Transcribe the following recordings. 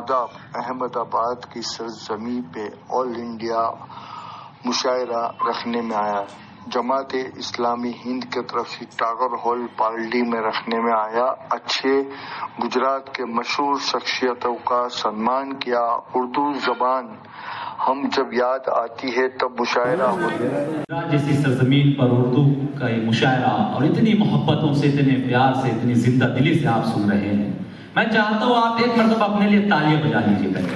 अहमदाबाद की सरजमी पे all India मुशायरा रखने में आया। जमात इस्लामी हिंद की तरफ से टागर हॉल पार्टी में रखने में आया। अच्छे गुजरात के मशहूर शख्सियतों का सम्मान किया। उर्दू जबान हम जब याद आती है तब मुशायरा होता है। जैसी सरजमीन पर उर्दू का ये मुशायरा और इतनी मोहब्बतों से, इतने प्यार से, इतनी जिंदा दिली से आप सुन रहे हैं। मैं चाहता हूँ आप एक मरतबा अपने लिए तालियां बजा लीजिए पहले।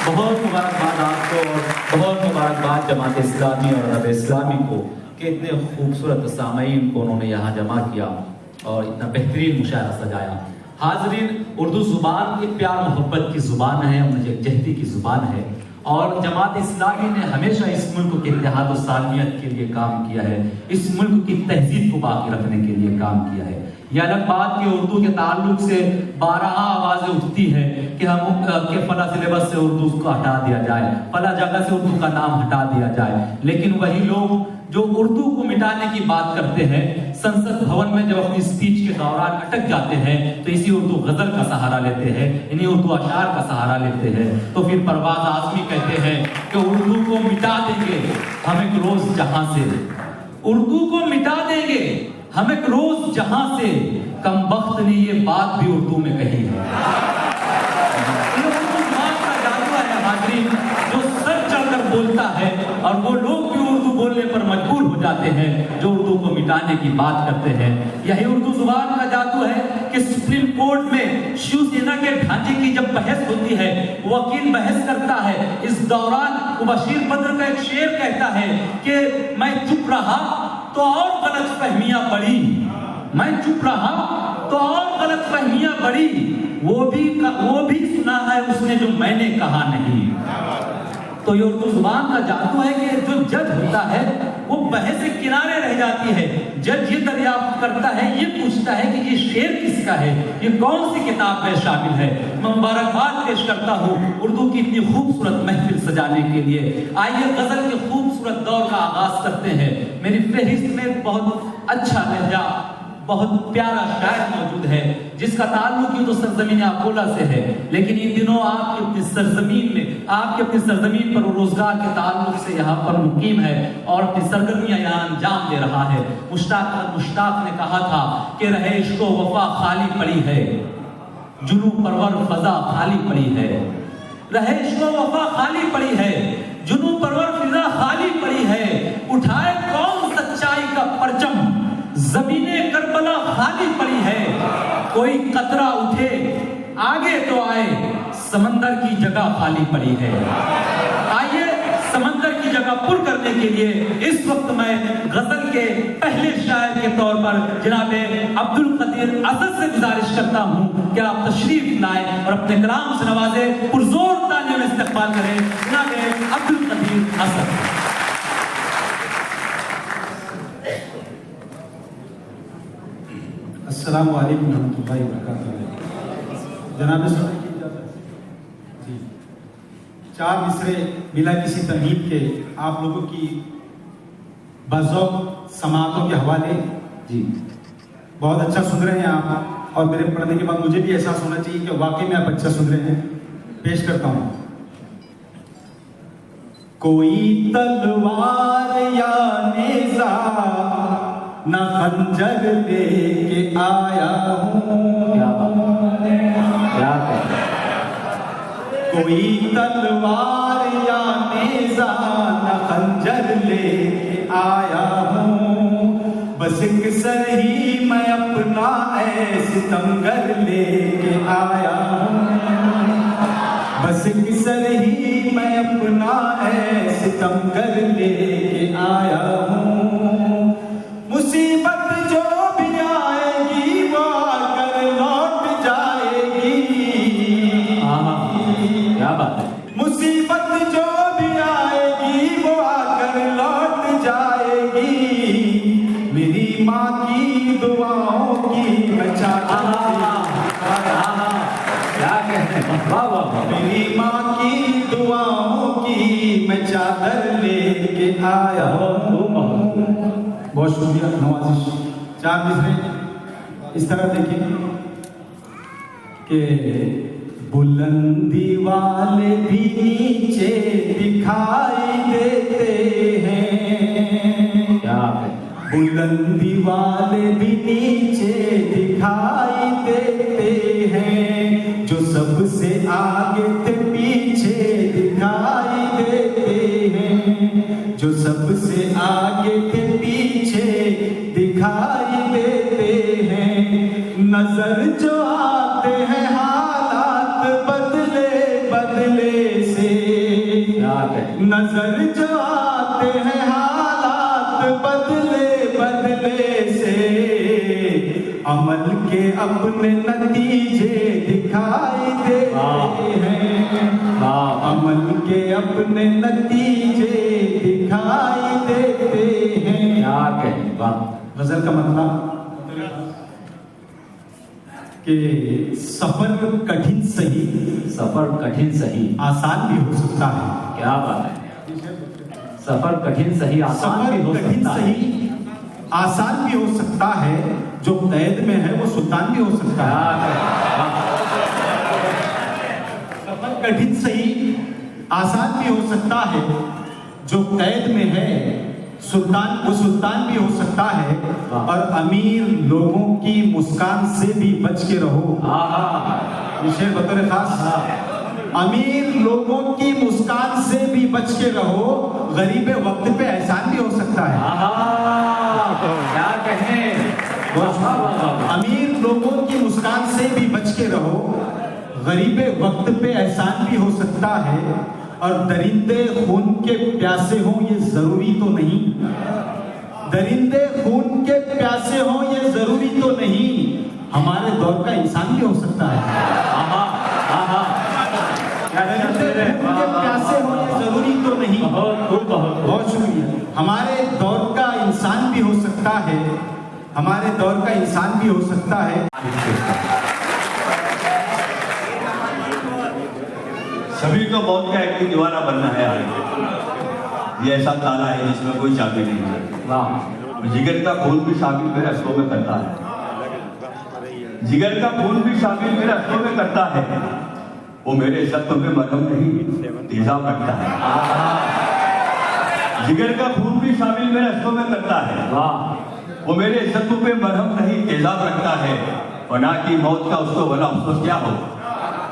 बहुत मुबारकबाद आपको और बहुत मुबारकबाद जमात इस्लामी और अरब इस्लामी को कि इतने खूबसूरत सामईन को उन्होंने यहाँ जमा किया और इतना बेहतरीन मुशायरा सजाया। हाजरीन, उर्दू जुबान एक प्यार मोहब्बत की जुबान है, यकजहती की जुबान है और जमात इस्लामी ने हमेशा इस मुल्क के इत्तेहाद और सालमियत के लिए काम किया है, इस मुल्क की तहजीब को बाकी रखने के लिए काम किया है। यह अलग बात कि उर्दू के ताल्लुक से 12 आवाजें उठती है कि हम के फला सिलेबस से उर्दू को हटा दिया जाए, फला जगह से उर्दू का नाम हटा दिया जाए, लेकिन वही लोग जो उर्दू को मिटाने की बात करते हैं संसद भवन में जब अपनी स्पीच के दौरान अटक जाते हैं तो इसी उर्दू गजल का सहारा लेते हैं, इन्हीं उर्दू अशार का सहारा लेते हैं। तो फिर परवाज आजमी कहते हैं कि उर्दू को मिटा देंगे हम एक रोज जहां से, उर्दू को मिटा देंगे हम एक रोज जहां से, कम वक्त ने ये बात भी उर्दू में कही है। ये उर्दू जुबान का जादू है हाजरीन, जो सर चढ़कर बोलता है और वो लोग भी उर्दू बोलने पर मजबूर हो जाते हैं जो उर्दू को मिटाने की बात करते हैं। यही उर्दू जुबान का जादू है कि सुप्रीम कोर्ट में शिवसेना के ढांचे की जब बहस होती है, वकील बहस करता है, इस दौरान बशीर बद्र का एक शेर कहता है कि मैं चुप रहा तो और गलत फहमियां बढ़ी, मैं चुप रहा तो और गलत फहमियां बढ़ी, वो भी सुना है उसने जो मैंने कहा नहीं। तो ये उर्दू जुबान का जादू है कि जो जज होता है वो बहस से किनारे रह जाती है। जज ये दरियाफ्त करता है, ये पूछता है कि ये शेर किसका है, ये कौन सी किताब में शामिल है। मैं मुबारकबाद पेश करता हूँ उर्दू की इतनी खूबसूरत महफिल सजाने के लिए। आइए गजल के खूबसूरत दौर का आगाज करते हैं। मेरी फहरिस्त में बहुत अच्छा लहजा, बहुत प्यारा शायर मौजूद है जिसका ताल्लुक ही तो सरजमीन अकोला से है, लेकिन इन दिनों आपकी अपनी सरजमीन पर रोजगार के ताल्लुक से यहाँ पर मुकीम है और अपनी सरगर्मियां यहाँ अंजाम दे रहा है। मुश्ताक ने कहा था कि रहे इश्को वफा खाली पड़ी है, जुनू परवर फजा खाली पड़ी है, रहे इश्को वफा खाली पड़ी है, जुनू परवर फिजा खाली पड़ी है, उठाए कौन सच्चाई का परचम, जमीने करबला खाली पड़ी है, कोई कतरा उठे आगे तो आए, समंदर की जगह खाली पड़ी है। आइए समंदर की जगह पुर करने के लिए इस वक्त मैं गजल के पहले शायर के तौर पर जनाबे अब्दुल कदीर असद से गुजारिश करता हूं कि आप तशरीफ लाए और अपने कलाम से नवाजे, पुरजोर तालियों में इस्तकबाल करें जनाबे अब्दुल कदीर असद। अस्सलामु अलैकुम रहमतुल्लाहि व बरकातुहू। जनाब जी, 4 मिसरे बिना किसी तमहीद के आप लोगों की बज़ौक़ समाअतों के हवाले जी बहुत अच्छा सुन रहे हैं आप, और मेरे पढ़ने के बाद मुझे भी एहसास होना चाहिए कि वाकई में आप अच्छा सुन रहे हैं। पेश करता हूँ। कोई तलवार या नेज़ा न खंजर लेके आया हूँ, कोई तलवार या नेज़ा न खंजर लेके आया हूँ, बस एक सर ही मैं अपना सितमगर लेके आया हूँ, बस एक सर ही मैं अपना सितमगर लेके आया हूँ। मुसीबत जो भी आएगी वो आकर लौट जाएगी, क्या बात है। मुसीबत जो भी आएगी वो आकर लौट जाएगी, मेरी माँ की दुआओं की मैं मेरी माँ की दुआओं की मैं चादर लेके आया हूँ। बहुत शुक्रिया, नवाजिश। 4 मिसरे इस तरह देखें कि बुलंदी वाले भी नीचे दिखाई देते हैं। क्या है? बुलंदी वाले भी नीचे दिखाई देते हैं, जो सबसे आगे थे पीछे दिखाई देते हैं, जो सबसे आगे थे पीछे दिखाई देते हैं। नजर जो आते हैं हालात बदले बदले से, नजर जो आते हैं हालात बदले बदले से, अमल के अपने नतीजे दिखाई देते हैं, अमल के अपने नतीजे दिखाई देते हैं। क्या कहें? गजल का मतलब कि सफर कठिन सही, सफर कठिन सही आसान भी हो सकता है। क्या बात है? सफर कठिन सही आसान भी हो कठिन सकता है। सही आसान भी हो सकता है, जो कैद में है वो सुल्तान भी हो सकता है। सफर कठिन सही आसान भी हो सकता है, जो कैद में है सुल्तान वो सुल्तान भी हो सकता है। और अमीर लोगों की मुस्कान से भी बच के रहो। ये शेर बतौर खास, अमीर लोगों की मुस्कान से भी बच के रहो, गरीब वक्त पे एहसान भी हो सकता है। क्या कहें? अमीर लोगों की मुस्कान से भी बच के रहो, गरीब वक्त पे एहसान भी हो सकता है। और दरिंदे खून के प्यासे हों ये जरूरी तो नहीं, दरिंदे खून के प्यासे हों ये जरूरी तो नहीं, हमारे दौर का इंसान भी हो सकता है। दरिंदे खून के प्यासे हों ये जरूरी तो नहीं, बहुत शुक्रिया। हमारे दौर का इंसान भी हो सकता है, हमारे दौर का इंसान भी हो सकता है। सभी को मौत का एक दीवाना बनना है आगे। ये ऐसा ताला है जिसमें कोई चाबी नहीं है। जिगर का खून भी शामिल मेरे रस्तों में करता है, जिगर का खून भी शामिल मेरे रस्तों में करता है। वो मेरे जख्म में मरहम नहीं तेजाब रखता है। जिगर का खून भी शामिल मेरे रस्तों में करता है, वो मेरे जख्म पे मरहम नहीं तेजाब रखता है। और ना की मौत का उसको भला अफसोस क्या हो।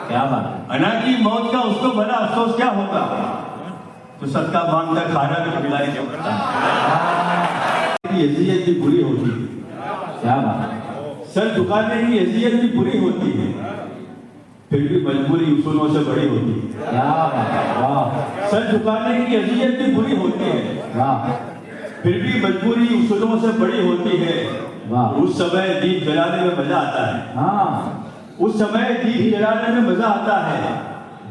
क्या बात? अना की मौत का उसको भला अफसोस क्या होगा, तो सदका मांगकर खाना भी खिलाई सकता है। हैसियत भी बुरी होती है। क्या बात? सर झुकाने की हैसियत भी बुरी होती है, फिर भी मजबूरी उसूलों से बड़ी होती है। क्या बात? वाह। सर झुकाने की हैसियत भी बुरी होती है, वाह। फिर भी मजबूरी उसूलों से बड़ी होती है। वाह। उस समय दीप जलाने में मजा आता है। हाँ, उस समय दीप जलाने में मजा आता है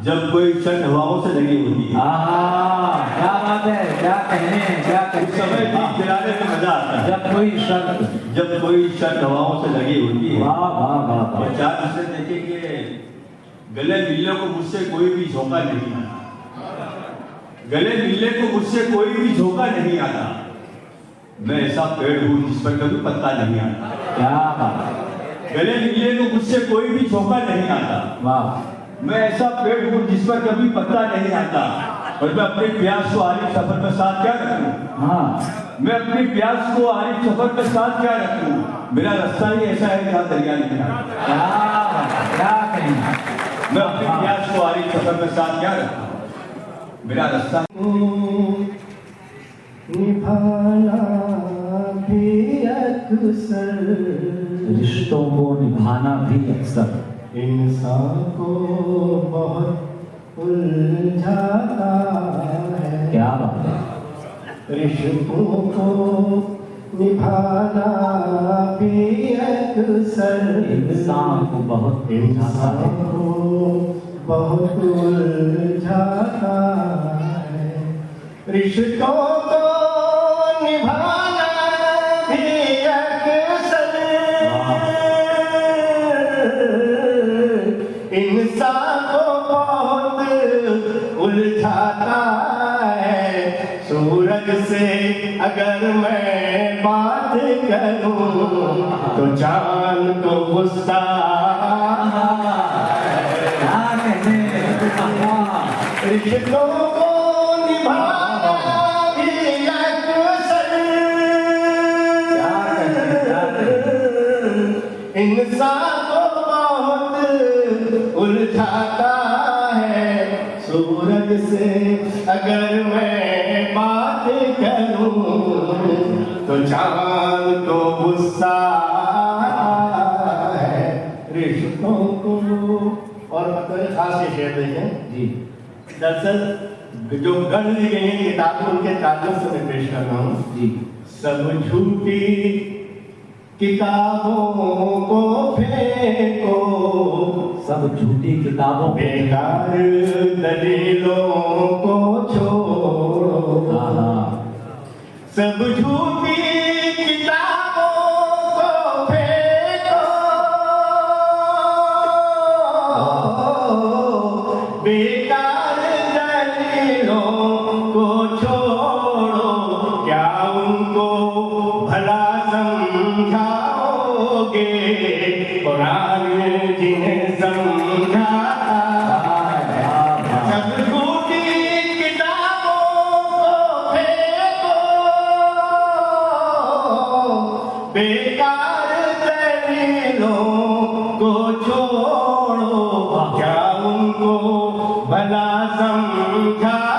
जब कोई क्षण हवाओं से लगी होती है। क्या बात है? क्या कहने? क्या कहने? उस समय दीप जलाने में मजा आता है जब कोई शर्त हवाओं से लगी होती है। वाह वाह वाह। और चार से देखेंगे, गले मिलने को मुझसे कोई भी झोंका नहीं आता, गले मिलने को मुझसे कोई भी झोंका नहीं आता। मैं ऐसा पेड़ हूँ जिस पर कभी पत्ता नहीं आता। क्या बात? गले मिलने को मुझसे कोई भी झोंका नहीं आता। वाह। मैं ऐसा पेड़ हूँ जिस पर कभी पत्ता नहीं आता। और मैं अपने प्यास को आरिफ सफर में साथ क्या रखूं। हाँ, मैं अपनी प्यास को आरिफ सफर में साथ क्या रखूं। मेरा रास्ता ही ऐसा है जहाँ दरिया नहीं आता। क्या बात? क्या कहें? मैं अपनी प्यास को आरिफ सफर में साथ क्या रखूं। मेरा रास्ता निभाना भी अक्सर, रिश्तों को निभाना भी अक्सर इंसान को बहुत उलझाता है। क्या बात है? रिश्तों को निभाना भी अक्सर इंसान को बहुत उलझाता है। रिश्तों को निभाना भी अक्सर इंसान को बहुत उलझाता है। सूरज से अगर मैं बात करूं तो चांद को गुस्सा रिश्तों को निभाना भी अक्सर इंसान को बहुत उलझाता है। सूरज से अगर मैं बात करूं तो चांद को गुस्सा है। रिश्तों को और मतलब खास ये शेर देखें जी। दरअसल जो गढ़ ली गई है किताबें उनके ताल्लुक से मैं पेश कर रहा हूँ जी। सब झूठी किताबों को फेंको, सब झूठी किताबों बेकार दलीलों को छोड़ो। सब झूठी किताबों को फेंको, बेकार दलीलों को छोड़ो। क्या उनको भला समझाओगे? कुरान जिन्हें समझाता। सब झूठी किताबों को फेंको, बेकार दलीलों को छोड़ो। क्या उनको भला समझाओगे?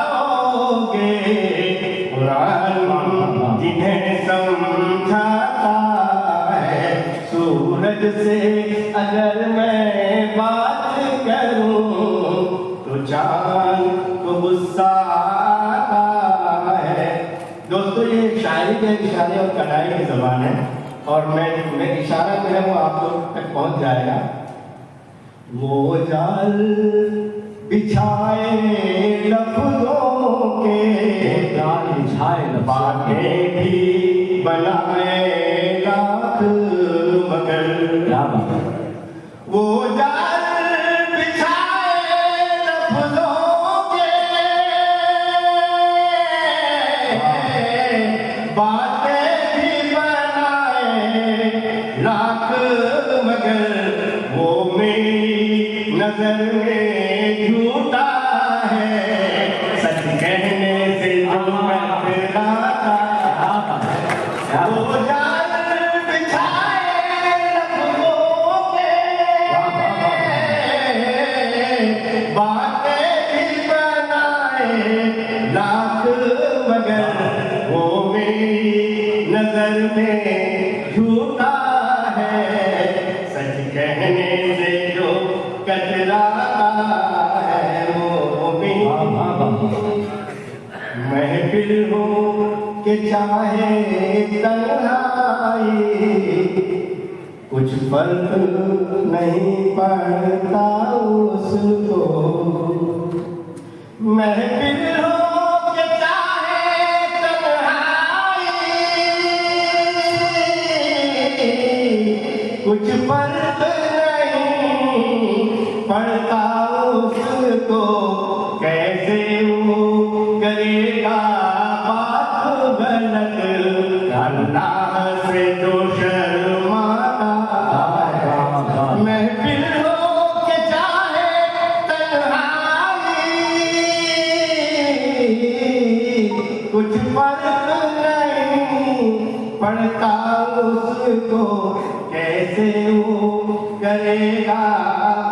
कुरान जिन्हें समझाता है। सूरज से अगर मैं बात करूं तो चांद को गुस्सा आता है। दोस्तों ये शायरी के इशारे और कढ़ाई की ज़बान है और मैं इशारा जो है वो आप लोग तक पहुंच जाएगा। वो जाल बिछाए लफ्ज़ों के, जाल बिछाए बातें भी बनाए लाख मगर। क्या बात है। वो जाल बिछाए लफ्ज़ों के, बातें भी बनाए लाख मगर। वो मेरी नजर में झूठा है, सच कहने से जो कतराता। वो जाल बिछाए लफ्ज़ों के, बातें भी बनाए लाख मगर। वो मेरी नजर में झूठा है, सच कहने से जो कतराता है। वो महफिल हो के चाहे तन्हाई, कुछ फर्क नहीं पड़ता उसको। महफिल हो के चाहे तन्हाई, कुछ फर्क नहीं पड़ता उसको। कैसे वो करेगा बात गलत, अल्लाह से जो शर्माता है। महफिल हो के चाहे तन्हाई, कुछ फर्क नहीं पड़ता उसको। कैसे वो करेगा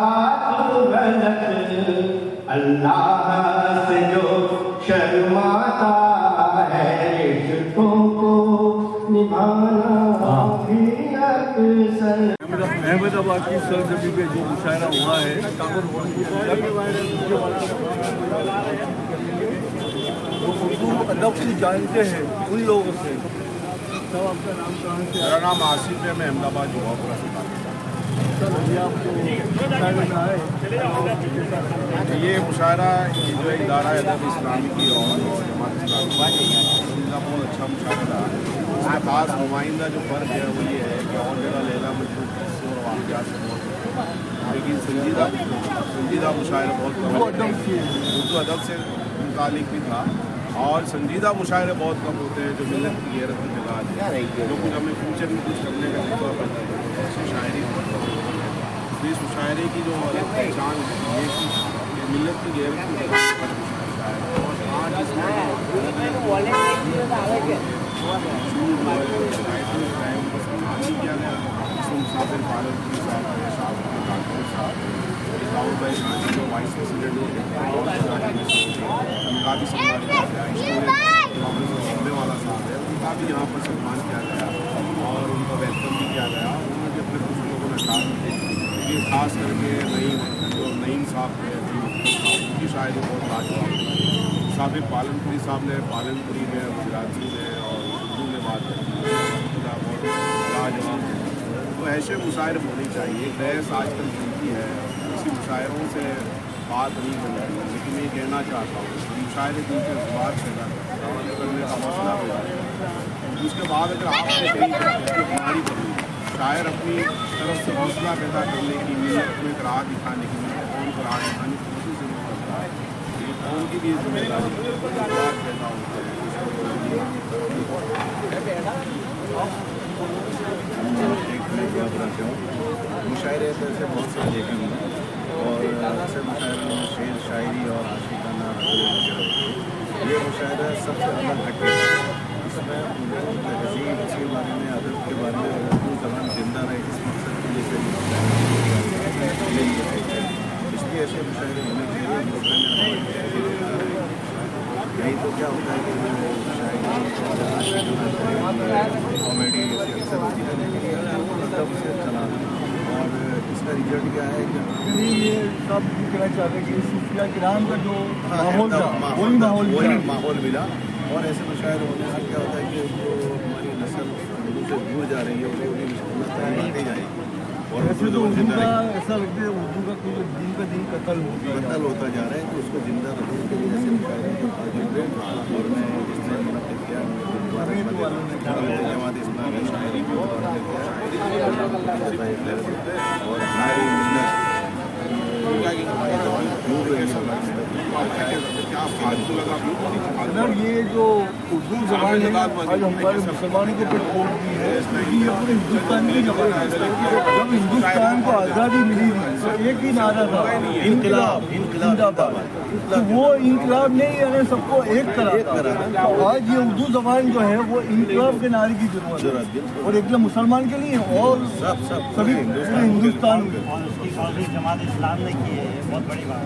बात गलत, अल्लाह से जो शर्माता है। रिश्तों को निभाना भी अक्सर। अहमदाबाद की सरजमी पे जो मुशायरा हुआ है वो उर्दू अदब से जानते हैं उन लोगों से। तब आपका नाम कहाँ से? मेरा नाम आसिफ है, मैं अहमदाबाद जुवापुरा से बात सर अभी आपको मुशायरे में आए ये मुशायरा ये जो है इदारा अदब इस्लामी की और जमात इस्लामी का बहुत अच्छा मुशायरा रहा। इसका खास नुमाइंदा जो फ़र्क है वो ये है कि और जगह लैला मजनून किस्से और वाक़यात से बहुत, लेकिन संजीदा मुशायरा बहुत कम है। उर्दू अदब से मुतालिक भी था और संजीदा मुशायरे बहुत कम होते हैं जो मिलत की गैरत में मिला है, जो कुछ हमें फ्यूचर में कुछ करने का मौका पड़ता है। ऐसी शायरी बहुत कम होती है। तो इस मुशायरे की जो पहचान है ये कि मिलत की गैरत की जगह पर मुशायरा और आज इसमें किया गया इसमें मुसाफिर पालन साहब राहुल भाई गांधी जो वाइस प्रेसिडेंट उनका भी सम्मान किया गया इसमें वाला साहब है उनका भी यहाँ पर सम्मान किया गया और उनका वेलकम भी किया गया। उन्होंने भी अपने कुछ लोगों ने कहा कि खास करके नईम साहब थे उनकी शायद बहुत लाजवाब साबिक पालनपुरी साहब ने पालनपुरी में गुजराती में और उर्दू में बात की बहुत लाजवाब है। तो ऐसे मुशायरे होने चाहिए। बहस आजकल चलती है किसी मुशायरों से बात नहीं बनती है, लेकिन ये कहना चाहता हूँ मुशायरे दिल के अखबार पैदा करने का मसला हो जाता है। उसके बाद अगर आपने कहीं हमारी करी शायर अपनी तरफ से हौसला पैदा करने की मिलत में राह दिखाने की कौन को राह दिखाने की कोशिश जरूर करता है, लेकिन कौन की भी जिम्मेदारी पैदा होता है। मुशायरे तो ऐसे बहुत से देखे हैं और ऐसे मुशायरों में शेर शायरी और आशिकाना ये मुशायरा सबसे अलग हटके इसमें तहजीब के बारे में अदब के बारे में उर्दू ज़बान जिंदा रहे इस मकसद के लिए इसलिए ऐसे मुशायरे होने चाहिए। नहीं तो क्या होता है कि कॉमेडी अक्सर होती है तब से चला और इसका रिजल्ट क्या है कि ये सब कहना चाहते हैं कि सूफिया किराम का जो माहौल था वही माहौल मिला और ऐसे मुशायरे होने से क्या होता है कि जो हमारी नस्ल उर्दू से दूर जा रही है उन्हें बढ़ती जाएगी और ऐसे तो उर्दू का ऐसा लगता है उर्दू का कोई दिन का दिन कत्ल होता जा रहा है तो उसको जिंदा रखने के लिए ऐसे मुशायरे और मैं जिसने मुनक़िद किया जमात इस्लामी शायरी को और हमारी अगर ये जो उर्दू ज़बान है आज हमारे मुसलमानों को पेट दी है लेकिन ये पूरे हिंदुस्तान की जब हिंदुस्तान को आज़ादी मिली थी तो एक ही नारा था इनकलाब जिंदाबाद। तो वो इनकलाब नहीं यानी सबको एक करा तो आज ये उर्दू ज़बान जो है वो इनकलाब के नारे की जरूरत है और एक मुसलमान के लिए और सभी पूरे हिंदुस्तान में जमात इस्लाम ने की है बहुत बड़ी बात।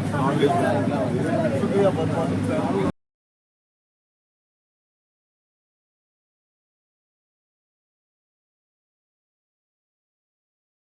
शुक्रिया बहुत बहुत।